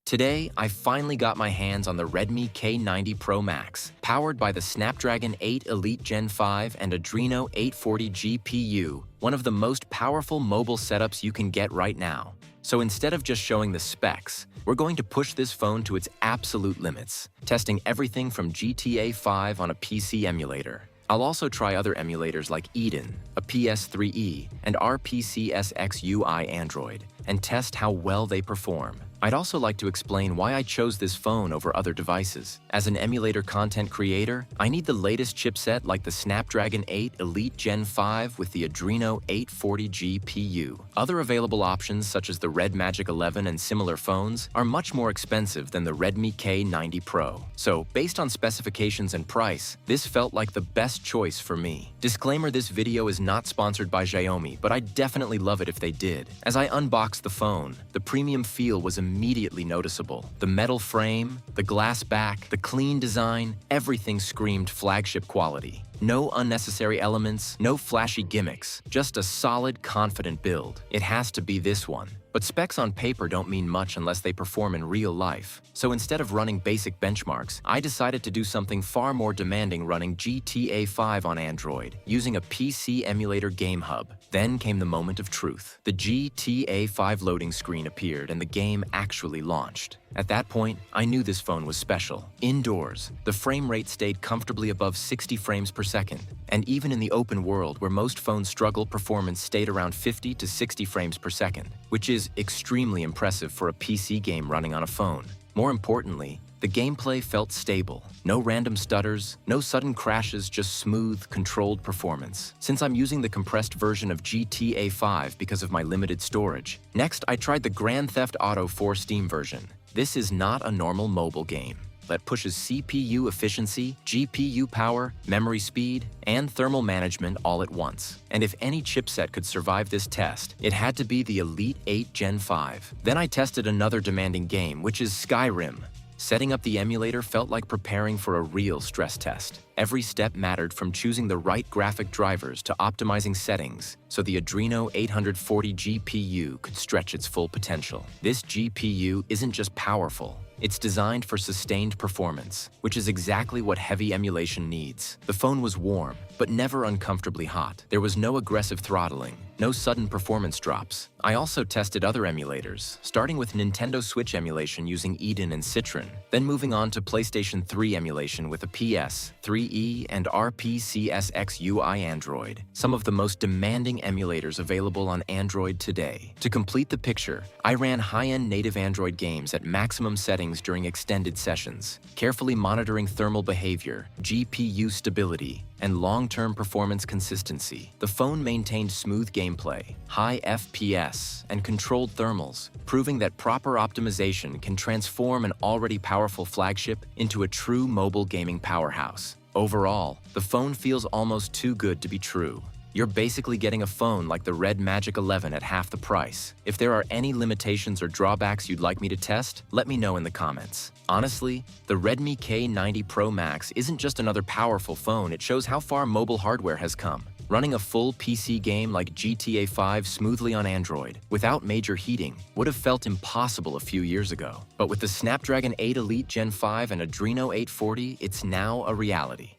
Today, I finally got my hands on the Redmi K90 Pro Max, powered by the Snapdragon 8 Elite Gen 5 and Adreno 840 GPU, one of the most powerful mobile setups you can get right now. So instead of just showing the specs, we're going to push this phone to its absolute limits, testing everything from GTA 5 on a PC emulator. I'll also try other emulators like Eden, a PS3e, and RPCSX UI Android, and test how well they perform. I'd also like to explain why I chose this phone over other devices. As an emulator content creator, I need the latest chipset like the Snapdragon 8 Elite Gen 5 with the Adreno 840 GPU. Other available options such as the Red Magic 11 and similar phones are much more expensive than the Redmi K90 Pro. So, based on specifications and price, this felt like the best choice for me. Disclaimer: this video is not sponsored by Xiaomi, but I'd definitely love it if they did. As I unboxed the phone, the premium feel was immediately noticeable. The metal frame, the glass back, the clean design, everything screamed flagship quality. No unnecessary elements, no flashy gimmicks, just a solid, confident build. It has to be this one. But specs on paper don't mean much unless they perform in real life. So instead of running basic benchmarks, I decided to do something far more demanding, running GTA 5 on Android, using a PC emulator gamehub. Then came the moment of truth. The GTA 5 loading screen appeared and the game actually launched. At that point, I knew this phone was special. Indoors, the frame rate stayed comfortably above 60 frames per second. And even in the open world where most phones struggle, performance stayed around 50 to 60 frames per second, which is extremely impressive for a PC game running on a phone. More importantly, the gameplay felt stable. No random stutters, no sudden crashes, just smooth, controlled performance. Since I'm using the compressed version of GTA 5 because of my limited storage. Next, I tried the Grand Theft Auto 4 Steam version. This is not a normal mobile game that pushes CPU efficiency, GPU power, memory speed, and thermal management all at once. And if any chipset could survive this test, it had to be the Elite 8 Gen 5. Then I tested another demanding game, which is Skyrim. Setting up the emulator felt like preparing for a real stress test. Every step mattered, from choosing the right graphic drivers to optimizing settings, so the Adreno 840 GPU could stretch its full potential. This GPU isn't just powerful, it's designed for sustained performance, which is exactly what heavy emulation needs. The phone was warm, but never uncomfortably hot. There was no aggressive throttling, no sudden performance drops. I also tested other emulators, starting with Nintendo Switch emulation using Eden and Citron, then moving on to PlayStation 3 emulation with a PS3e and RPCSX UI Android, some of the most demanding emulators available on Android today. To complete the picture, I ran high-end native Android games at maximum settings during extended sessions, carefully monitoring thermal behavior, GPU stability, and long-term performance consistency. The phone maintained smooth gameplay, high FPS, and controlled thermals, proving that proper optimization can transform an already powerful flagship into a true mobile gaming powerhouse. Overall, the phone feels almost too good to be true. You're basically getting a phone like the Red Magic 11 at half the price. If there are any limitations or drawbacks you'd like me to test, let me know in the comments. Honestly, the Redmi K90 Pro Max isn't just another powerful phone, it shows how far mobile hardware has come. Running a full PC game like GTA 5 smoothly on Android, without major heating, would have felt impossible a few years ago. But with the Snapdragon 8 Elite Gen 5 and Adreno 840, it's now a reality.